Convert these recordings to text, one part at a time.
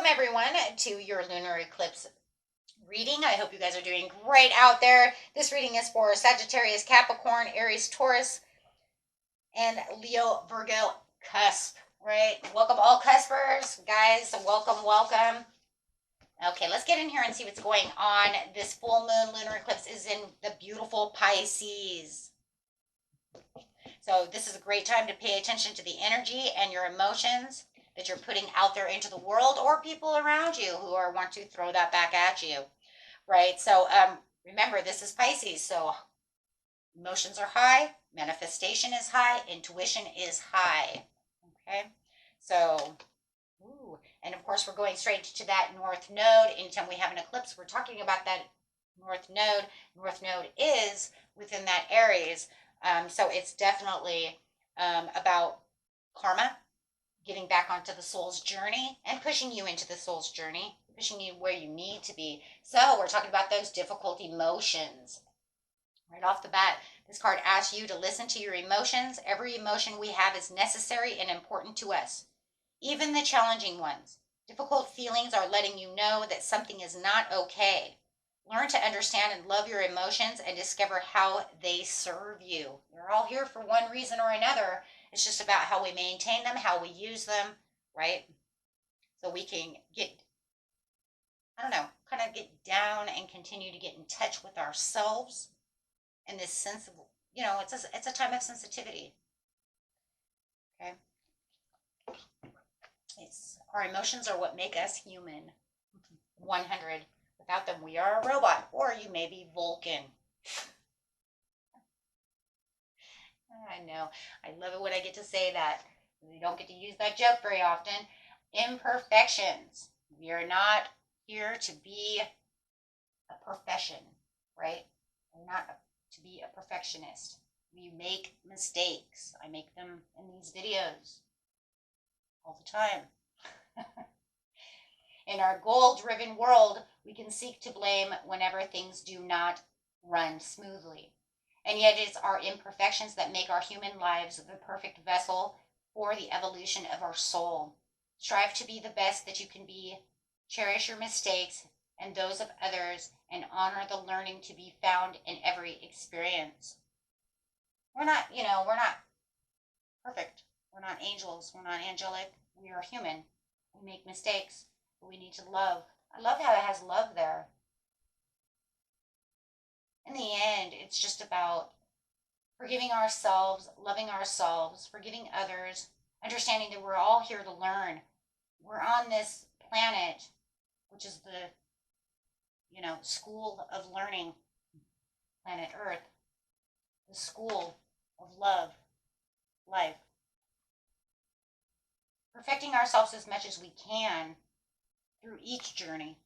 everyone to your lunar eclipse reading. I hope you guys are doing great out there. This reading is for Sagittarius, Capricorn, Aries, Taurus, and Leo, Virgo, Cusp. Right? Welcome all Cuspers, guys. Welcome, welcome. Okay, let's get in here and see what's going on. This full moon lunar eclipse is in the beautiful Pisces. So this is a great time to pay attention to the energy and your emotions that you're putting out there into the world, or people around you who want to throw that back at you, right? So remember, this is Pisces, so emotions are high, manifestation is high, intuition is high, okay? So, and of course, we're going straight to that North Node. Anytime we have an eclipse, we're talking about that North Node. North Node is within that Aries, so it's definitely about karma, getting back onto the soul's journey and pushing you into the soul's journey, pushing you where you need to be. So we're talking about those difficult emotions. Right off the bat, this card asks you to listen to your emotions. Every emotion we have is necessary and important to us, even the challenging ones. Difficult feelings are letting you know that something is not okay. Learn to understand and love your emotions and discover how they serve you. They're all here for one reason or another. It's just about how we maintain them, how we use them, right? So we can get, kind of get down and continue to get in touch with ourselves and this sense of, it's a time of sensitivity. Okay. Our emotions are what make us human. 100. Without them, we are a robot, or you may be Vulcan. I know. I love it when I get to say that. We don't get to use that joke very often. Imperfections. We are not here to be a profession, right? We're not to be a perfectionist. We make mistakes. I make them in these videos all the time. In our goal-driven world, we can seek to blame whenever things do not run smoothly. And yet it's our imperfections that make our human lives the perfect vessel for the evolution of our soul. Strive to be the best that you can be. Cherish your mistakes and those of others, and honor the learning to be found in every experience. We're not perfect. We're not angels. We're not angelic. We are human. We make mistakes, but we need to love. I love how it has love there. In the end, it's just about forgiving ourselves, loving ourselves, forgiving others, understanding that we're all here to learn. We're on this planet, which is the, school of learning, planet Earth, the school of love, life. Perfecting ourselves as much as we can through each journey.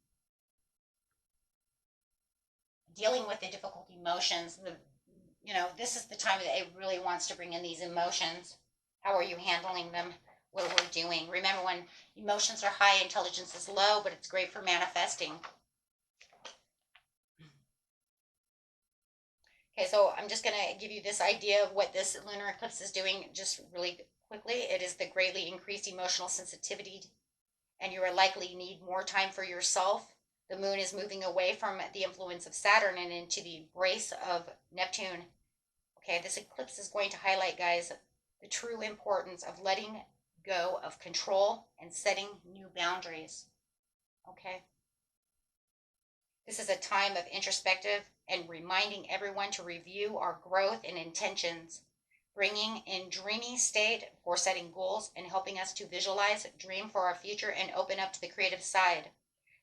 Dealing with the difficult emotions, this is the time that it really wants to bring in these emotions. How are you handling them? What we're doing. Remember, when emotions are high, intelligence is low, but it's great for manifesting. Okay, so I'm just going to give you this idea of what this lunar eclipse is doing just really quickly. It is the greatly increased emotional sensitivity, and you are likely need more time for yourself. The moon is moving away from the influence of Saturn and into the embrace of Neptune. Okay, this eclipse is going to highlight, guys, the true importance of letting go of control and setting new boundaries. Okay? This is a time of introspective and reminding everyone to review our growth and intentions, bringing in dreamy state for setting goals and helping us to visualize, dream for our future, and open up to the creative side.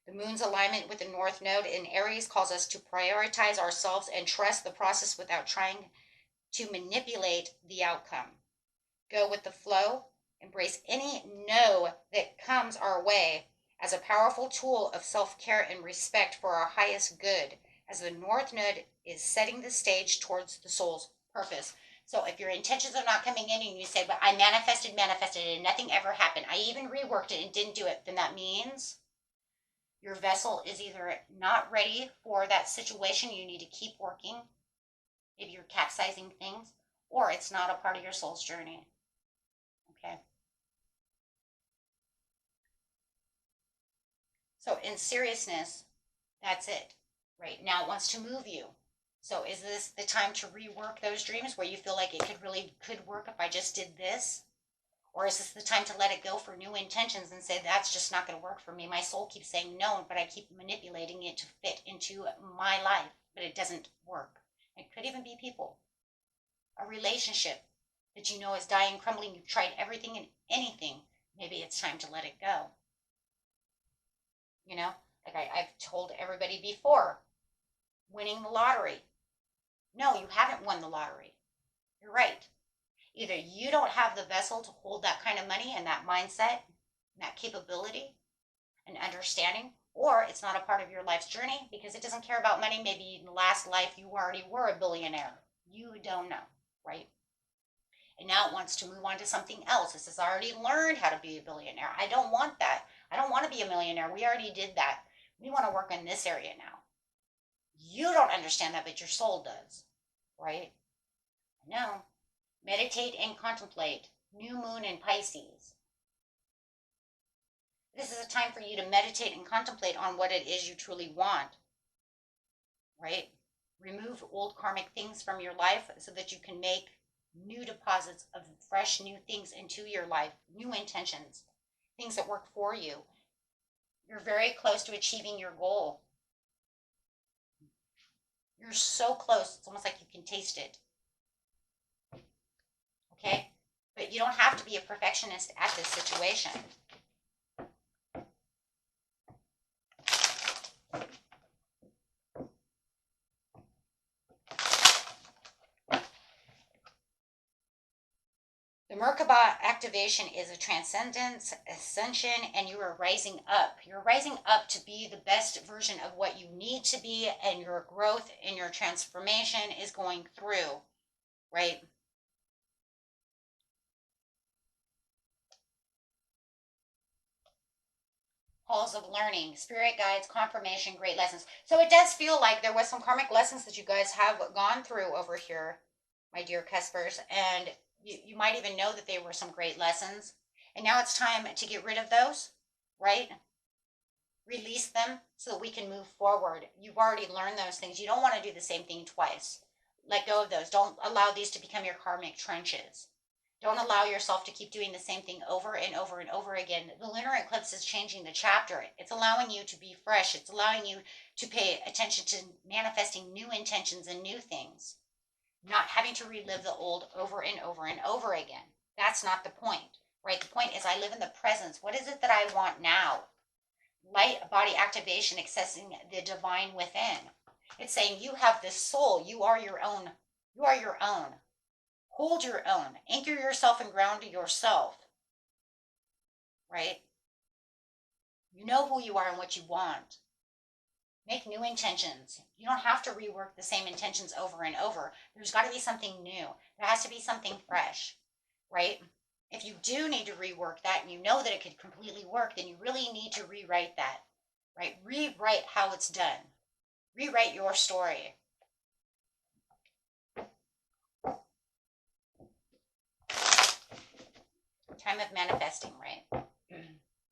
The moon's alignment with the North Node in Aries calls us to prioritize ourselves and trust the process without trying to manipulate the outcome. Go with the flow, embrace any no that comes our way as a powerful tool of self-care and respect for our highest good, as the North Node is setting the stage towards the soul's purpose. So if your intentions are not coming in and you say, but I manifested, and nothing ever happened, I even reworked it and didn't do it, then that means your vessel is either not ready for that situation, you need to keep working if you're capsizing things, or it's not a part of your soul's journey. Okay. So in seriousness, that's it. Right now it wants to move you. So is this the time to rework those dreams where you feel like it could work if I just did this? Or is this the time to let it go for new intentions and say, that's just not going to work for me? My soul keeps saying no, but I keep manipulating it to fit into my life, but it doesn't work. It could even be people, a relationship that you know is dying, crumbling. You've tried everything and anything. Maybe it's time to let it go. You know, like I've told everybody before, winning the lottery. No, you haven't won the lottery. You're right. Either you don't have the vessel to hold that kind of money and that mindset, and that capability and understanding, or it's not a part of your life's journey because it doesn't care about money. Maybe in the last life you already were a billionaire. You don't know, right? And now it wants to move on to something else. It says, I already learned how to be a billionaire. I don't want that. I don't want to be a millionaire. We already did that. We want to work in this area now. You don't understand that, but your soul does, right? No. Meditate and contemplate. New moon in Pisces. This is a time for you to meditate and contemplate on what it is you truly want, right? Remove old karmic things from your life so that you can make new deposits of fresh new things into your life, new intentions, things that work for you. You're very close to achieving your goal. You're so close, it's almost like you can taste it. Okay? But you don't have to be a perfectionist at this situation. The Merkaba activation is a transcendence, ascension, and you are rising up. You're rising up to be the best version of what you need to be, and your growth and your transformation is going through, right? Halls of learning, spirit guides, confirmation, great lessons. So it does feel like there was some karmic lessons that you guys have gone through over here, my dear Cuspers, and you might even know that they were some great lessons. And now it's time to get rid of those, right? Release them so that we can move forward. You've already learned those things. You don't want to do the same thing twice. Let go of those. Don't allow these to become your karmic trenches. Don't allow yourself to keep doing the same thing over and over and over again. The lunar eclipse is changing the chapter. It's allowing you to be fresh. It's allowing you to pay attention to manifesting new intentions and new things, not having to relive the old over and over and over again. That's not the point, right? The point is I live in the presence. What is it that I want now? Light body activation, accessing the divine within. It's saying you have this soul. You are your own. You are your own. Hold your own. Anchor yourself and ground yourself. Right? You know who you are and what you want. Make new intentions. You don't have to rework the same intentions over and over. There's got to be something new. There has to be something fresh. Right? If you do need to rework that and you know that it could completely work, then you really need to rewrite that. Right? Rewrite how it's done. Rewrite your story. Time of manifesting, right?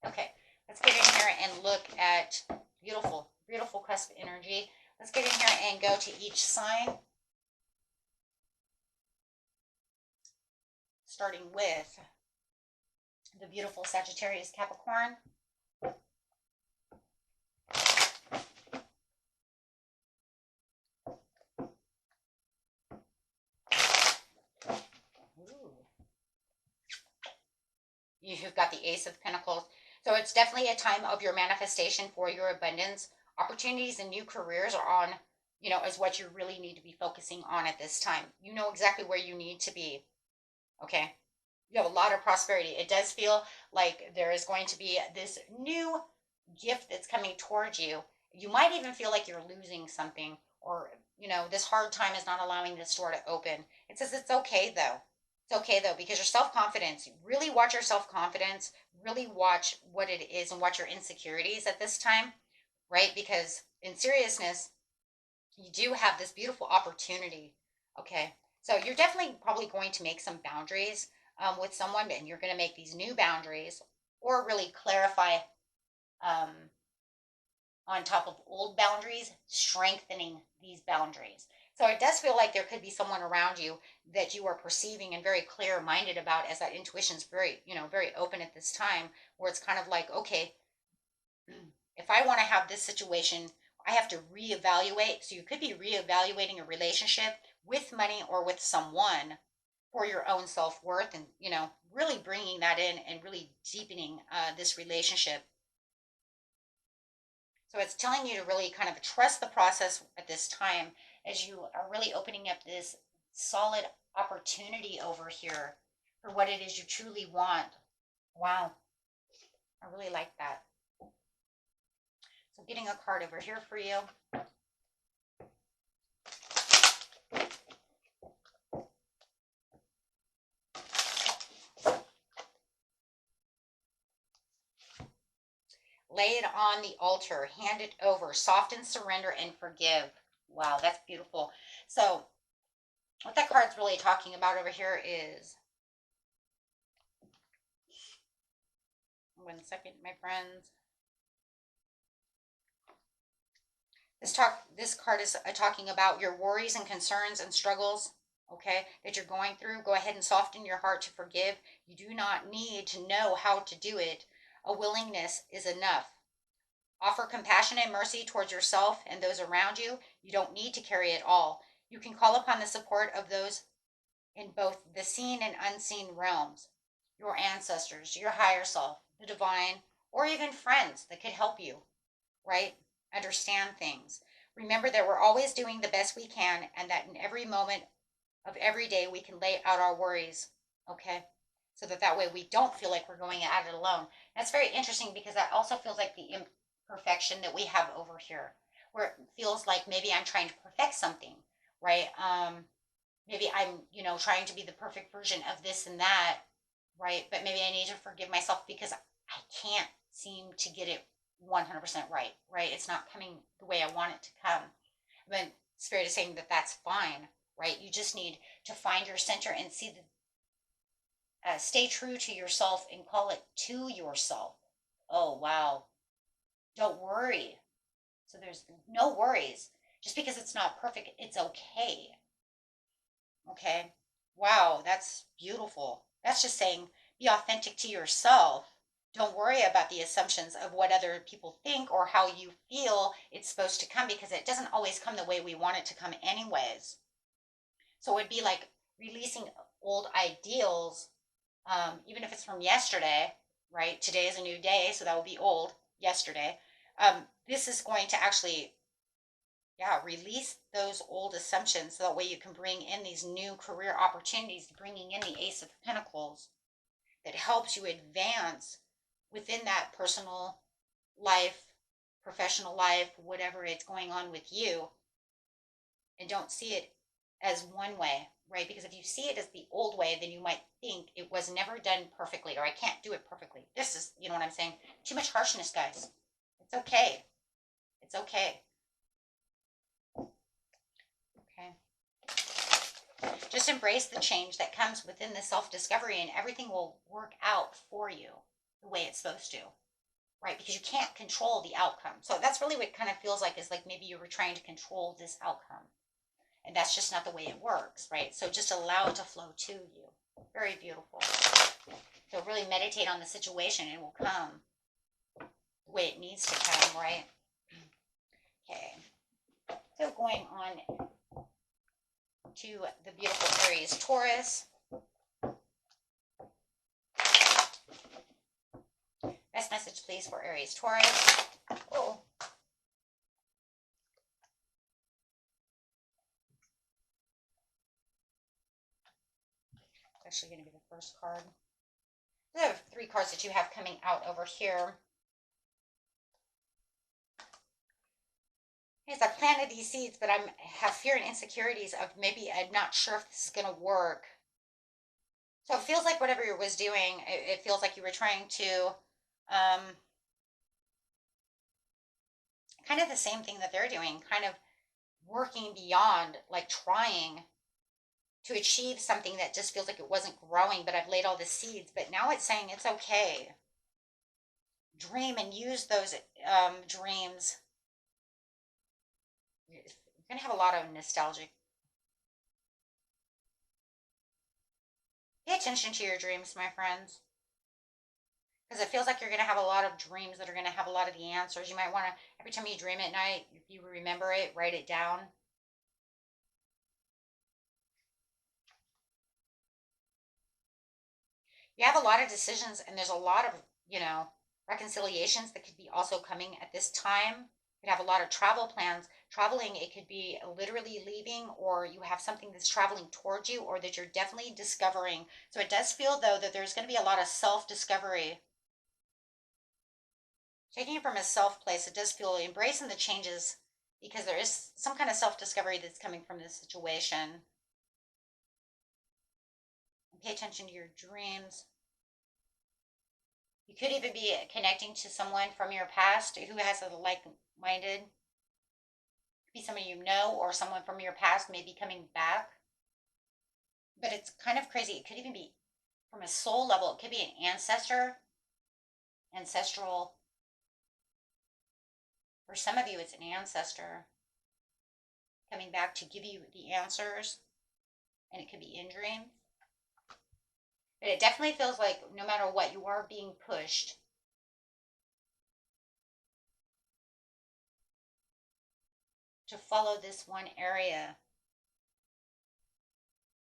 Okay, let's get in here and look at beautiful, beautiful cusp energy. Let's get in here and go to each sign. Starting with the beautiful Sagittarius Capricorn. You've got the Ace of Pentacles. So it's definitely a time of your manifestation for your abundance. Opportunities and new careers are on, is what you really need to be focusing on at this time. You know exactly where you need to be. Okay. You have a lot of prosperity. It does feel like there is going to be this new gift that's coming towards you. You might even feel like you're losing something, or, this hard time is not allowing this door to open. It says it's okay though. It's okay though, because your self-confidence, really watch your self-confidence, really watch what it is and watch your insecurities at this time, right? Because in seriousness, you do have this beautiful opportunity. Okay. So you're definitely probably going to make some boundaries with someone, and you're going to make these new boundaries or really clarify on top of old boundaries, strengthening these boundaries. So it does feel like there could be someone around you that you are perceiving and very clear minded about, as that intuition is very, very open at this time, where it's kind of like, okay, if I want to have this situation, I have to reevaluate. So you could be reevaluating a relationship with money or with someone for your own self-worth, and really bringing that in and really deepening this relationship. So it's telling you to really kind of trust the process at this time, as you are really opening up this solid opportunity over here for what it is you truly want. Wow, I really like that. So getting a card over here for you. Lay it on the altar, hand it over, soften, surrender, and forgive. Wow, that's beautiful. So what that card's really talking about over here is, one second, my friends. This card is talking about your worries and concerns and struggles, okay, that you're going through. Go ahead and soften your heart to forgive. You do not need to know how to do it. A willingness is enough. Offer compassion and mercy towards yourself and those around you. You don't need to carry it all. You can call upon the support of those in both the seen and unseen realms, your ancestors, your higher self, the divine, or even friends that could help you, right? Understand things. Remember that we're always doing the best we can, and that in every moment of every day we can lay out our worries, okay? So that way we don't feel like we're going at it alone. That's very interesting, because that also feels like the imperfection that we have over here, where it feels like maybe I'm trying to perfect something, right? Maybe I'm, trying to be the perfect version of this and that, right? But maybe I need to forgive myself because I can't seem to get it 100% right, right? It's not coming the way I want it to come. But Spirit is saying that that's fine, right? You just need to find your center and see the, stay true to yourself and call it to yourself. Oh, wow. Don't worry. So there's no worries. Just because it's not perfect, it's okay. Okay. Wow, that's beautiful. That's just saying be authentic to yourself. Don't worry about the assumptions of what other people think or how you feel it's supposed to come, because it doesn't always come the way we want it to come, anyways. So it would be like releasing old ideals, even if it's from yesterday, right? Today is a new day, so that would be old yesterday. This is going to actually, yeah, release those old assumptions, so that way you can bring in these new career opportunities, bringing in the Ace of Pentacles that helps you advance within that personal life, professional life, whatever it's going on with you. And don't see it as one way, right? Because if you see it as the old way, then you might think it was never done perfectly, or I can't do it perfectly. This is, you know what I'm saying? Too much harshness, guys. It's okay. It's okay. Okay. Just embrace the change that comes within the self-discovery, and everything will work out for you the way it's supposed to, right? Because you can't control the outcome. So that's really what it kind of feels like, is like maybe you were trying to control this outcome. And that's just not the way it works, right? So just allow it to flow to you. Very beautiful. So really meditate on the situation, and it will come the way it needs to come, right? Okay. So going on to the beautiful Aries Taurus. Best message, please, for Aries Taurus. Oh. It's actually going to be the first card. There are 3 cards that you have coming out over here. Yes, I planted these seeds, but I have fear and insecurities of maybe I'm not sure if this is going to work. So it feels like whatever you was doing, it feels like you were trying to, kind of the same thing that they're doing, kind of working beyond, like trying to achieve something that just feels like it wasn't growing, but I've laid all the seeds. But now it's saying it's okay. Dream and use those dreams You're going to have a lot of nostalgic. Pay attention to your dreams, my friends, because it feels like you're going to have a lot of dreams that are going to have a lot of the answers. You might want to, every time you dream at night, if you remember it, write it down. You have a lot of decisions, and there's a lot of, reconciliations that could be also coming at this time. You could have a lot of travel plans. Traveling, it could be literally leaving, or you have something that's traveling towards you, or that you're definitely discovering. So it does feel, though, that there's going to be a lot of self-discovery. Taking it from a self place, it does feel embracing the changes, because there is some kind of self-discovery that's coming from this situation. And pay attention to your dreams. You could even be connecting to someone from your past who has a like-minded, be somebody you know, or someone from your past may be coming back. But it's kind of crazy. It could even be from a soul level. It could be an ancestral. For some of you, it's an ancestor coming back to give you the answers, and it could be in dreams. But it definitely feels like no matter what, you are being pushed to follow this one area.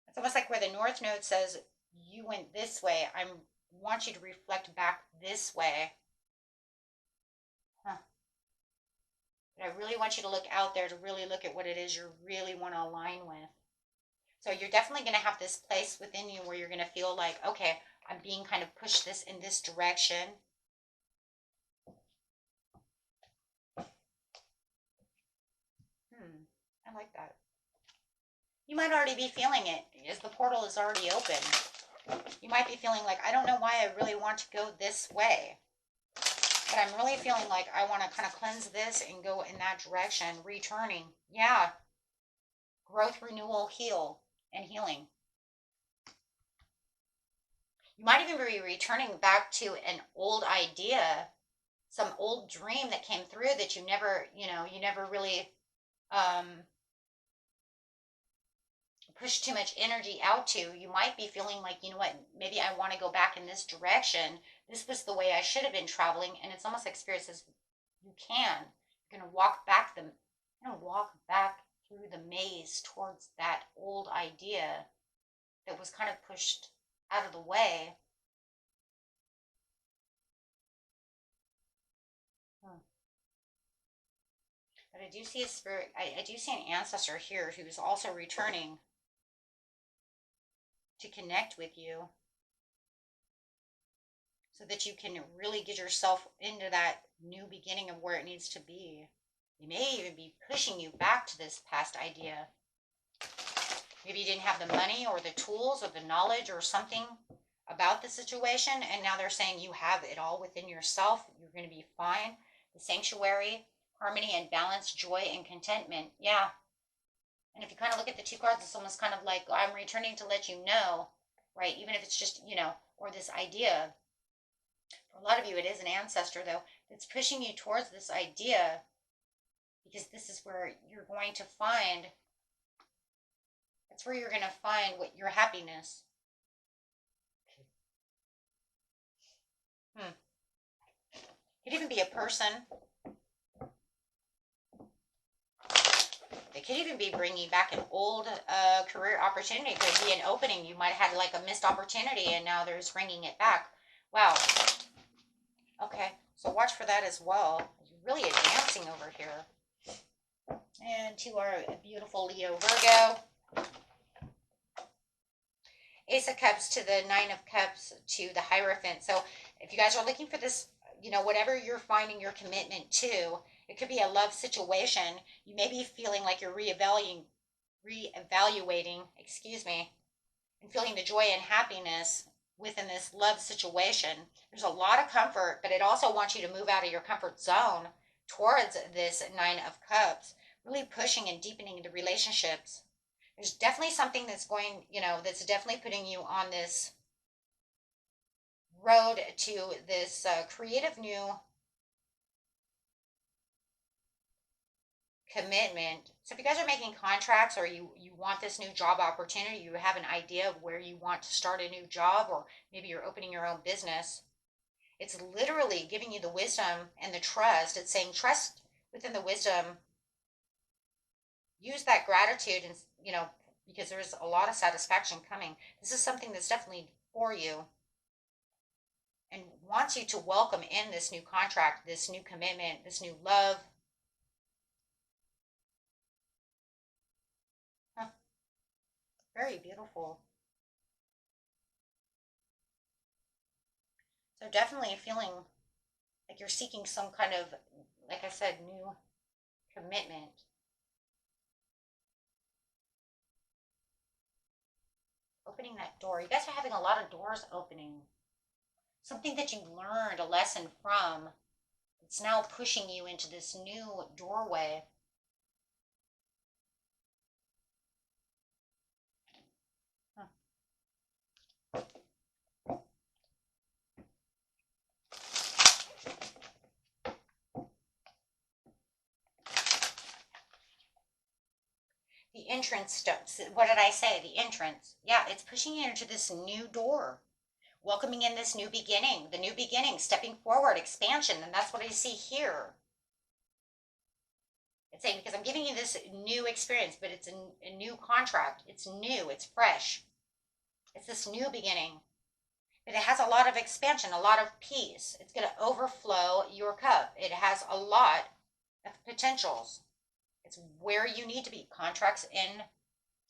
It's almost like where the North Node says, you went this way. I want you to reflect back this way. Huh. But I really want you to look out there, to really look at what it is you really want to align with. So you're definitely going to have this place within you where you're going to feel like, okay, I'm being kind of pushed in this direction. I like that. You might already be feeling it as the portal is already open. You might be feeling like, I don't know why I really want to go this way, but I'm really feeling like I want to kind of cleanse this and go in that direction, returning. Yeah. Growth, renewal, healing. You might even be returning back to an old idea, some old dream that came through that you never really push too much energy out to. You might be feeling like, you know what, maybe I want to go back in this direction. This was the way I should have been traveling. And it's almost like Spirit says, you can. You're going to walk back through the maze towards that old idea that was kind of pushed out of the way. But I do see a spirit, I do see an ancestor here who's also returning to connect with you so that you can really get yourself into that new beginning of where it needs to be. They may even be pushing you back to this past idea. Maybe you didn't have the money or the tools or the knowledge or something about the situation, and now they're saying you have it all within yourself. You're going to be fine. The sanctuary, harmony and balance, joy and contentment. Yeah. And if you kind of look at the two cards, it's almost kind of like, I'm returning to let you know, right? Even if it's just, or this idea. For a lot of you, it is an ancestor, though, that's pushing you towards this idea, because this is where you're going to find, that's where you're going to find what your happiness. Could even be a person. It could even be bringing back an old career opportunity. It could be an opening. You might have had like a missed opportunity, and now there's bringing it back. Wow. Okay, so watch for that as well. You're really advancing over here. And to our beautiful Leo Virgo. Ace of Cups to the Nine of Cups to the Hierophant. So if you guys are looking for this, whatever you're finding your commitment to, it could be a love situation. You may be feeling like you're reevaluating, and feeling the joy and happiness within this love situation. There's a lot of comfort, but it also wants you to move out of your comfort zone towards this Nine of Cups, really pushing and deepening the relationships. There's definitely something that's going, that's definitely putting you on this road to this creative new commitment. So if you guys are making contracts, or you want this new job opportunity, you have an idea of where you want to start a new job, or maybe you're opening your own business, it's literally giving you the wisdom and the trust. It's saying trust within the wisdom, use that gratitude, and because there's a lot of satisfaction coming. This is something that's definitely for you, and wants you to welcome in this new contract, this new commitment, this new love. Huh, very beautiful. So definitely feeling like you're seeking some kind of, like I said, new commitment. Opening that door. You guys are having a lot of doors opening. Something that you learned a lesson from. It's now pushing you into this new doorway. Huh. The entrance steps. What did I say? The entrance. Yeah, it's pushing you into this new door. Welcoming in this new beginning. The new beginning, stepping forward, expansion. And that's what I see here. It's saying, because I'm giving you this new experience, but it's a new contract. It's new. It's fresh. It's this new beginning. But it has a lot of expansion, a lot of peace. It's going to overflow your cup. It has a lot of potentials. It's where you need to be. Contracts in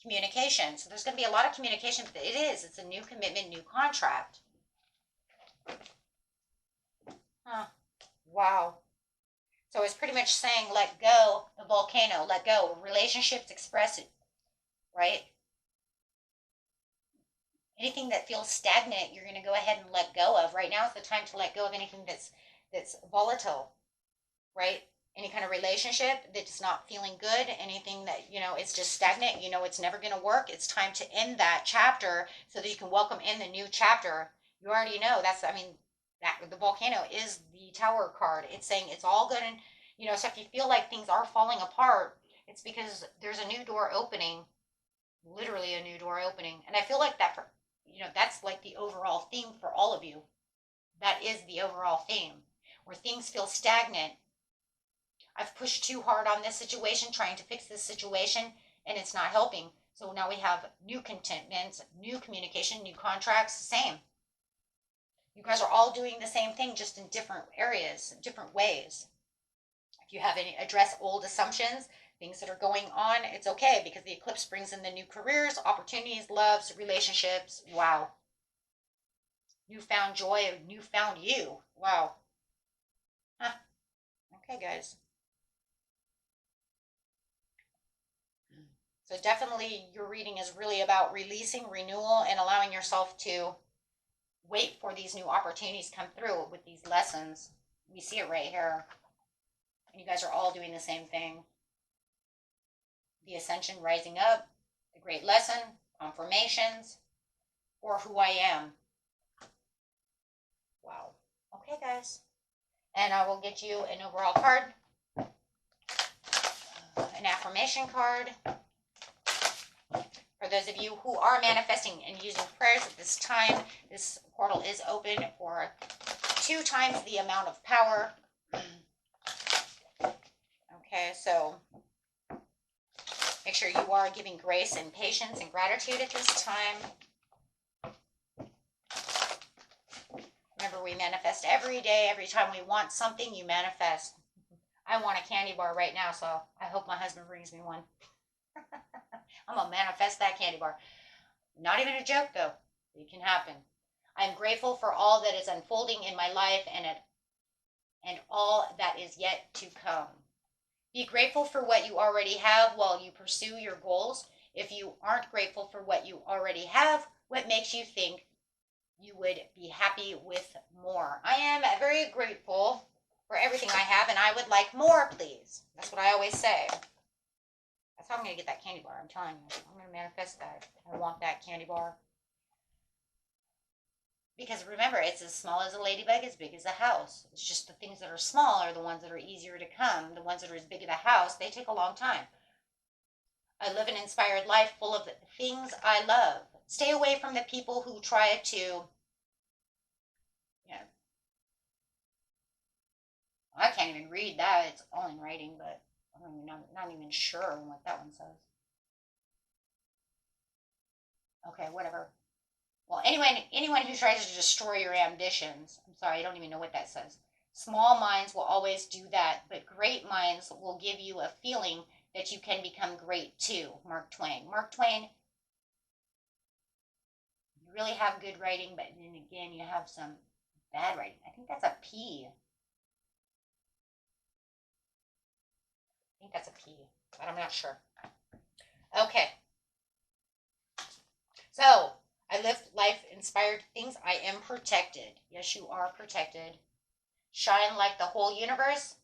communication. So there's going to be a lot of communication, but it is. It's a new commitment, new contract. Huh. Wow. So it's pretty much saying, let go the volcano, let go. Relationships, express it, right? Anything that feels stagnant, you're going to go ahead and let go of. Right now is the time to let go of anything that's volatile, right? Any kind of relationship that's not feeling good, anything that, it's just stagnant, it's never going to work. It's time to end that chapter so that you can welcome in the new chapter. You already know that the volcano is the Tower card. It's saying it's all good. And, so if you feel like things are falling apart, it's because there's a new door opening, literally a new door opening. And I feel like that's like the overall theme for all of you. That is the overall theme, where things feel stagnant. I've pushed too hard on this situation, trying to fix this situation, and it's not helping. So now we have new contentments, new communication, new contracts, same. You guys are all doing the same thing, just in different areas, different ways. If you have any address old assumptions, things that are going on, it's okay, because the eclipse brings in the new careers, opportunities, loves, relationships. Wow. Newfound joy, newfound you. Wow. Huh. Okay, guys. So definitely your reading is really about releasing, renewal, and allowing yourself to wait for these new opportunities to come through with these lessons. We see it right here. And you guys are all doing the same thing. The ascension, rising up, the great lesson, confirmations, or who I am. Wow. Okay, guys. And I will get you an overall card, an affirmation card. For those of you who are manifesting and using prayers at this time, this portal is open for 2 times the amount of power. Okay, so make sure you are giving grace and patience and gratitude at this time. Remember, we manifest every day. Every time we want something, you manifest. I want a candy bar right now, so I hope my husband brings me one. I'm going to manifest that candy bar. Not even a joke, though. It can happen. I'm grateful for all that is unfolding in my life and all that is yet to come. Be grateful for what you already have while you pursue your goals. If you aren't grateful for what you already have, what makes you think you would be happy with more? I am very grateful for everything I have, and I would like more, please. That's what I always say. That's how I'm going to get that candy bar. I'm telling you. I'm going to manifest that. I want that candy bar. Because remember, it's as small as a ladybug, as big as a house. It's just the things that are small are the ones that are easier to come. The ones that are as big as a house, they take a long time. I live an inspired life full of things I love. Stay away from the people who try to, I can't even read that. It's all in writing, but I'm not even sure what that one says. Okay, whatever. Well, anyone who tries to destroy your ambitions, I'm sorry, I don't even know what that says. Small minds will always do that, but great minds will give you a feeling that you can become great too. Mark Twain. Mark Twain, you really have good writing, but then again, you have some bad writing. I think that's a P. I think that's a P, but I'm not sure. Okay. So, I live life inspired things. I am protected. Yes, you are protected. Shine like the whole universe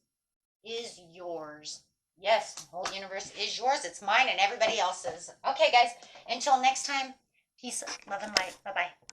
is yours. Yes, the whole universe is yours. It's mine and everybody else's. Okay, guys, until next time, peace, love, and light. Bye bye.